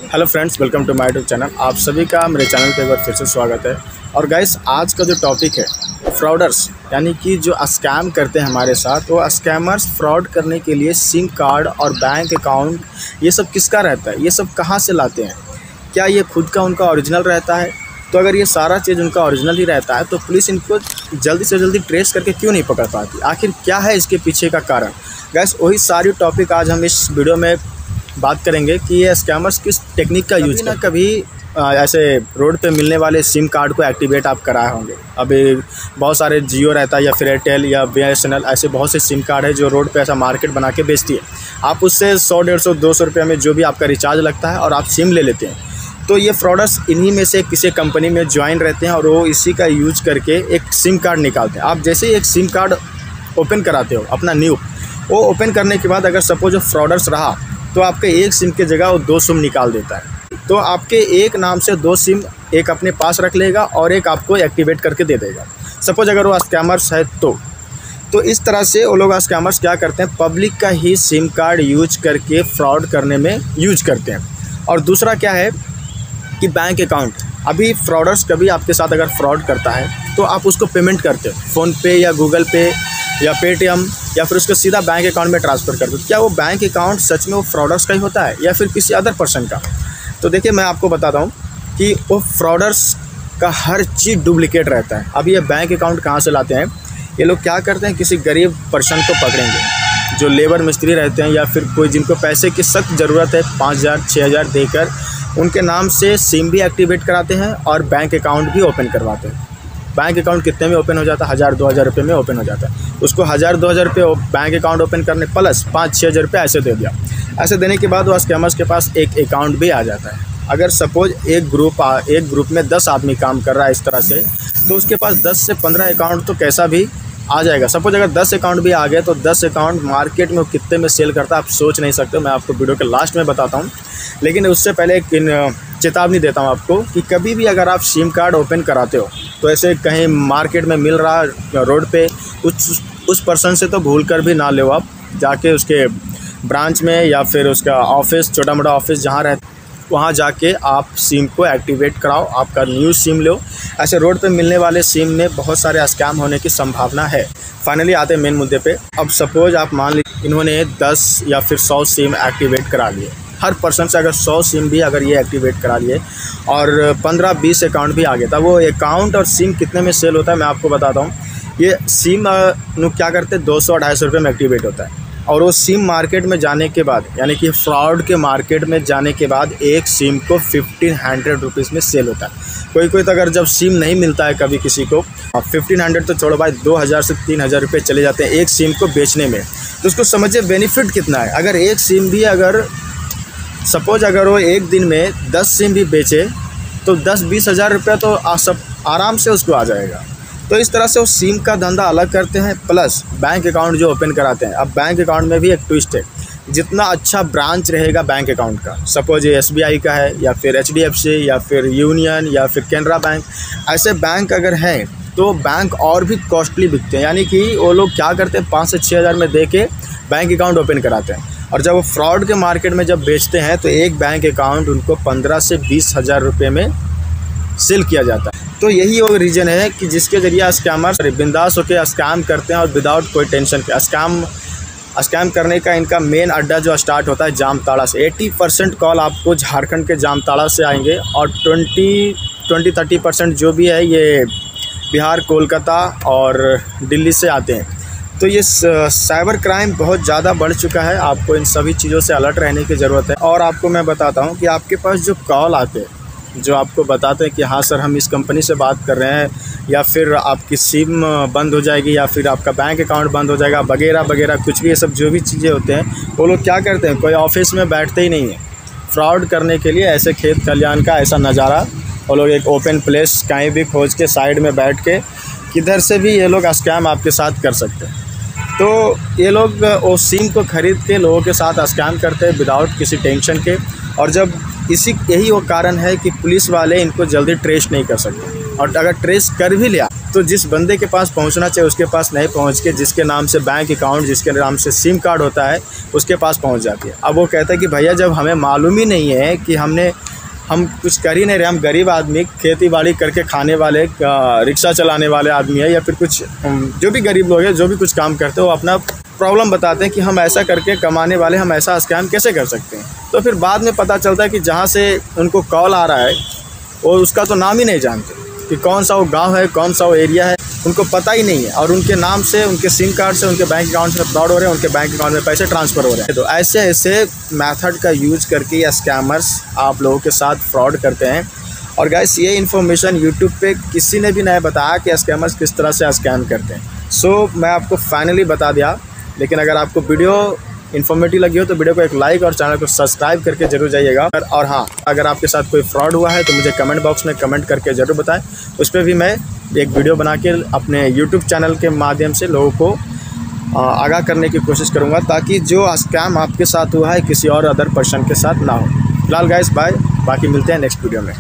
Hello friends, welcome to my YouTube channel. आप सभी का मेरे चैनल पे एक बार फिर से स्वागत है। और गाइस, आज का जो टॉपिक है फ्रॉडर्स, यानी कि जो स्कैम करते हैं हमारे साथ, वो स्कैमर्स फ्रॉड करने के लिए सिम कार्ड और बैंक अकाउंट ये सब किसका रहता है, ये सब कहाँ से लाते हैं, क्या ये खुद का उनका ओरिजिनल रहता है? तो अगर ये सारा चीज़ उनका ओरिजिनल ही रहता है तो पुलिस इनको जल्दी से जल्दी ट्रेस करके क्यों नहीं पकड़ पाती? आखिर क्या है इसके पीछे का कारण? गाइस, वही सारी टॉपिक आज हम इस वीडियो में बात करेंगे कि ये स्कैमर्स किस टेक्निक का यूज करते हैं। कभी ऐसे रोड पे मिलने वाले सिम कार्ड को एक्टिवेट आप कराए होंगे। अभी बहुत सारे जियो रहता है या फिर एयरटेल या BSNL, ऐसे बहुत से सिम कार्ड है जो रोड पे ऐसा मार्केट बना के बेचती है। आप उससे 100, 150, 200 रुपये में जो भी आपका रिचार्ज लगता है और आप सिम ले लेते हैं। तो ये फ्रॉडर्स इन्हीं में से किसी कंपनी में ज्वाइन रहते हैं और वो इसी का यूज करके एक सिम कार्ड निकालते हैं। आप जैसे ही एक सिम कार्ड ओपन कराते हो अपना न्यू, वो ओपन करने के बाद अगर सपोज वो फ्रॉडर्स रहा तो आपके एक सिम की जगह वो 2 सिम निकाल देता है। तो आपके एक नाम से 2 सिम एक अपने पास रख लेगा और एक आपको एक्टिवेट करके दे देगा। सपोज अगर वो स्कैमर्स है तो इस तरह से वो लोग स्कैमर्स क्या करते हैं, पब्लिक का ही सिम कार्ड यूज करके फ्रॉड करने में यूज करते हैं। और दूसरा क्या है कि बैंक अकाउंट, अभी फ्रॉडर्स कभी आपके साथ अगर फ्रॉड करता है तो आप उसको पेमेंट करते हो फ़ोनपे या गूगल पे या पेटीएम, या फिर उसको सीधा बैंक अकाउंट में ट्रांसफ़र कर दो। क्या वो बैंक अकाउंट सच में वो फ्रॉडर्स का ही होता है या फिर किसी अदर पर्सन का? तो देखिए, मैं आपको बताता हूँ कि वो फ्रॉडर्स का हर चीज़ डुप्लिकेट रहता है। अब ये बैंक अकाउंट कहाँ से लाते हैं? ये लोग क्या करते हैं, किसी गरीब पर्सन को पकड़ेंगे जो लेबर मिस्त्री रहते हैं या फिर कोई जिनको पैसे की सख्त ज़रूरत है, 5,000 6,000 देकर उनके नाम से सिम भी एक्टिवेट कराते हैं और बैंक अकाउंट भी ओपन करवाते हैं। बैंक अकाउंट कितने में ओपन हो जाता है? 1,000-2,000 रुपये में ओपन हो जाता है। उसको 1,000-2,000 रुपये बैंक अकाउंट ओपन करने प्लस 5-6 रुपये ऐसे दे दिया। ऐसे देने के बाद वो स्कैमर्स के पास एक अकाउंट भी आ जाता है। अगर सपोज एक ग्रुप में 10 आदमी काम कर रहा है इस तरह से, तो उसके पास 10 से 15 अकाउंट तो कैसा भी आ जाएगा। सपोज अगर 10 अकाउंट भी आ गए तो 10 अकाउंट मार्केट में वो कितने में सेल करता है आप सोच नहीं सकते। मैं आपको वीडियो के लास्ट में बताता हूँ, लेकिन उससे पहले एक चेतावनी देता हूँ आपको कि कभी भी अगर आप सिम कार्ड ओपन कराते हो तो ऐसे कहीं मार्केट में मिल रहा रोड पे उस पर्सन से तो भूल कर भी ना लो। आप जाके उसके ब्रांच में या फिर उसका ऑफिस, छोटा मोटा ऑफिस जहाँ रहता वहाँ जाके आप सिम को एक्टिवेट कराओ, आपका न्यू सिम लो। ऐसे रोड पे मिलने वाले सिम में बहुत सारे स्कैम होने की संभावना है। फाइनली आते हैं मेन मुद्दे पे। अब सपोज आप मान लीजिए इन्होंने 10 या फिर 100 सिम एक्टिवेट करा लिए। हर पर्सन से अगर 100 सिम भी अगर ये एक्टिवेट करा लिए और 15-20 अकाउंट भी आ गए, तब वो अकाउंट और सिम कितने में सेल होता है मैं आपको बताता हूँ। ये सिम क्या करते हैं, 200-250 रुपये में एक्टिवेट होता है। और वो सिम मार्केट में जाने के बाद, यानी कि फ्रॉड के मार्केट में जाने के बाद एक सिम को 1,500 रुपीज़ में सेल होता है। कोई तो अगर जब सिम नहीं मिलता है कभी किसी को, 1,500 तो छोड़ो भाई, 2,000 से 3,000 रुपये चले जाते हैं एक सिम को बेचने में। तो उसको समझिए बेनिफिट कितना है। अगर एक सिम भी अगर सपोज अगर वो एक दिन में 10 सिम भी बेचे तो 10-20 हज़ार रुपये तो आराम से उसको आ जाएगा। तो इस तरह से वो सिम का धंधा अलग करते हैं, प्लस बैंक अकाउंट जो ओपन कराते हैं। अब बैंक अकाउंट में भी एक ट्विस्ट है, जितना अच्छा ब्रांच रहेगा बैंक अकाउंट का, सपोज ये SBI का है या फिर HDFC या फिर यूनियन या फिर कैनरा बैंक, ऐसे बैंक अगर हैं तो बैंक और भी कॉस्टली बिकते हैं। यानी कि वो लोग क्या करते हैं, 5 से 6 हज़ार में दे के बैंक अकाउंट ओपन कराते हैं और जब वो फ्रॉड के मार्केट में जब बेचते हैं तो एक बैंक अकाउंट उनको 15 से 20 हज़ार रुपये में सेल किया जाता है। तो यही वो रीज़न है कि जिसके ज़रिए स्कैमर्स बिंदास होकर स्कैम करते हैं और विदाउट कोई टेंशन के। स्कैम करने का इनका मेन अड्डा जो स्टार्ट होता है जामताड़ा से। 80% कॉल आपको झारखंड के जामताड़ा से आएंगे और 20-30% जो भी है ये बिहार, कोलकाता और दिल्ली से आते हैं। तो ये साइबर क्राइम बहुत ज़्यादा बढ़ चुका है। आपको इन सभी चीज़ों से अलर्ट रहने की ज़रूरत है। और आपको मैं बताता हूँ कि आपके पास जो कॉल आते हैं जो आपको बताते हैं कि हाँ सर हम इस कंपनी से बात कर रहे हैं, या फिर आपकी सिम बंद हो जाएगी या फिर आपका बैंक अकाउंट बंद हो जाएगा वगैरह वगैरह, कुछ भी ये सब जो भी चीज़ें होते हैं, वो लोग क्या करते हैं, कोई ऑफिस में बैठते ही नहीं है फ्रॉड करने के लिए। ऐसे खेत खलियान का ऐसा नज़ारा वो लोग एक ओपन प्लेस कहीं भी खोज के साइड में बैठ के किधर से भी ये लोग स्कैम आपके साथ कर सकते हैं। तो ये लोग वो सिम को ख़रीद के लोगों के साथ स्कैम करते हैं विदाउट किसी टेंशन के। और जब यही वो कारण है कि पुलिस वाले इनको जल्दी ट्रेस नहीं कर सकते। और अगर ट्रेस कर भी लिया तो जिस बंदे के पास पहुंचना चाहिए उसके पास नहीं पहुंच के जिसके नाम से बैंक अकाउंट, जिसके नाम से सिम कार्ड होता है, उसके पास पहुंच जाती है। अब वो कहता है कि भैया जब हमें मालूम ही नहीं है कि हम कुछ कर ही नहीं रहे, हम गरीब आदमी खेती बाड़ी करके खाने वाले, रिक्शा चलाने वाले आदमी है, या फिर कुछ जो भी गरीब लोग हैं जो भी कुछ काम करते हैं, वो अपना प्रॉब्लम बताते हैं कि हम ऐसा करके कमाने वाले, हम ऐसा स्कैम कैसे कर सकते हैं। तो फिर बाद में पता चलता है कि जहाँ से उनको कॉल आ रहा है वो उसका तो नाम ही नहीं जानते कि कौन सा वो गांव है, कौन सा वो एरिया है, उनको पता ही नहीं है। और उनके नाम से, उनके सिम कार्ड से, उनके बैंक अकाउंट से फ्रॉड हो रहे हैं, उनके बैंक अकाउंट में पैसे ट्रांसफ़र हो रहे हैं। तो ऐसे ऐसे मेथड का यूज करके ये स्कैमर्स आप लोगों के साथ फ्रॉड करते हैं। और गाइस ये इन्फॉर्मेशन यूट्यूब पे किसी ने भी नहीं बताया कि स्कैमर्स किस तरह से स्कैम करते हैं। सो मैं आपको फाइनली बता दिया। लेकिन अगर आपको वीडियो इन्फॉर्मेटिव लगी हो तो वीडियो को एक लाइक और चैनल को सब्सक्राइब करके जरूर जाइएगा। और हाँ, अगर आपके साथ कोई फ्रॉड हुआ है तो मुझे कमेंट बॉक्स में कमेंट करके ज़रूर बताएं। उस पर भी मैं एक वीडियो बना के अपने यूट्यूब चैनल के माध्यम से लोगों को आगाह करने की कोशिश करूँगा, ताकि जो स्कैम आपके साथ हुआ है किसी और अदर पर्सन के साथ ना हो। फिलहाल गाइस बाय, बाकी मिलते हैं नेक्स्ट वीडियो में।